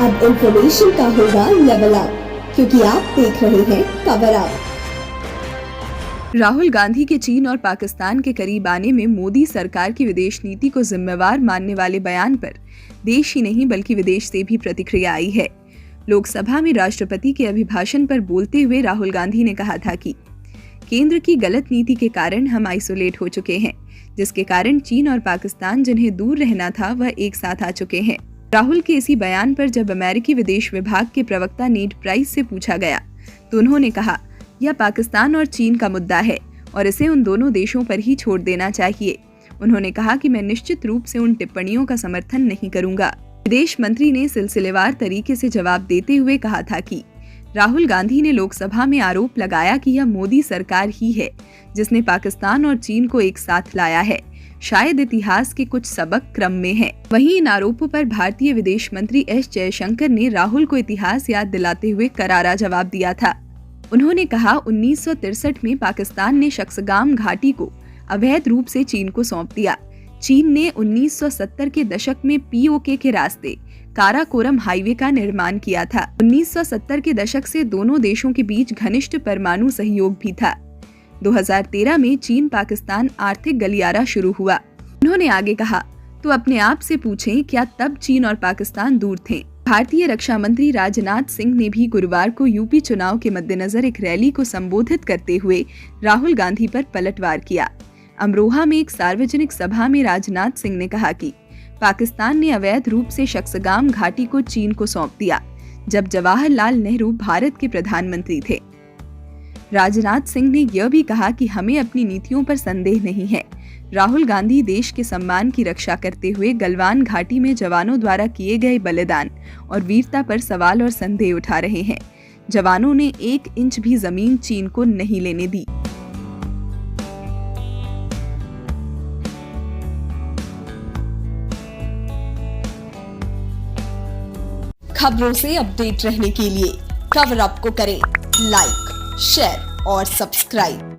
अब इंफॉर्मेशन का होगा लेवल अप, क्योंकि आप देख रहे हैं कवर अप। राहुल गांधी के चीन और पाकिस्तान के करीब आने में मोदी सरकार की विदेश नीति को जिम्मेवार मानने वाले बयान पर देश ही नहीं बल्कि विदेश से भी प्रतिक्रिया आई है। लोकसभा में राष्ट्रपति के अभिभाषण पर बोलते हुए राहुल गांधी ने कहा था कि केंद्र की गलत नीति के कारण हम आइसोलेट हो चुके हैं, जिसके कारण चीन और पाकिस्तान जिन्हें दूर रहना था वह एक साथ आ चुके हैं। राहुल के इसी बयान पर जब अमेरिकी विदेश विभाग के प्रवक्ता नेड प्राइस से पूछा गया तो उन्होंने कहा, यह पाकिस्तान और चीन का मुद्दा है और इसे उन दोनों देशों पर ही छोड़ देना चाहिए। उन्होंने कहा कि मैं निश्चित रूप से उन टिप्पणियों का समर्थन नहीं करूंगा। विदेश मंत्री ने सिलसिलेवार तरीके से जवाब देते हुए कहा था कि राहुल गांधी ने लोकसभा में आरोप लगाया कि यह मोदी सरकार ही है जिसने पाकिस्तान और चीन को एक साथ लाया है। शायद इतिहास के कुछ सबक क्रम में हैं। वहीं इन आरोपों पर भारतीय विदेश मंत्री एस जयशंकर ने राहुल को इतिहास याद दिलाते हुए करारा जवाब दिया था। उन्होंने कहा, 1963 में पाकिस्तान ने शक्सगाम घाटी को अवैध रूप से चीन को सौंप दिया। चीन ने 1970 के दशक में पीओके के रास्ते काराकोरम हाईवे का निर्माण किया था। 1970 के दशक से दोनों देशों के बीच घनिष्ठ परमाणु सहयोग भी था। 2013 में चीन पाकिस्तान आर्थिक गलियारा शुरू हुआ। उन्होंने आगे कहा, तो अपने आप से पूछें, क्या तब चीन और पाकिस्तान दूर थे? भारतीय रक्षा मंत्री राजनाथ सिंह ने भी गुरुवार को यूपी चुनाव के मद्देनजर एक रैली को संबोधित करते हुए राहुल गांधी पर पलटवार किया। अमरोहा में एक सार्वजनिक सभा में राजनाथ सिंह ने कहा कि पाकिस्तान ने अवैध रूप से शक्सगाम घाटी को चीन को सौंप दिया जब जवाहरलाल नेहरू भारत के प्रधानमंत्री थे। राजनाथ सिंह ने यह भी कहा कि हमें अपनी नीतियों पर संदेह नहीं है। राहुल गांधी देश के सम्मान की रक्षा करते हुए गलवान घाटी में जवानों द्वारा किए गए बलिदान और वीरता पर सवाल और संदेह उठा रहे हैं। जवानों ने 1 इंच भी जमीन चीन को नहीं लेने दी। खबरों से अपडेट रहने के लिए कवर अप को करें लाइक, शेयर और सब्सक्राइब।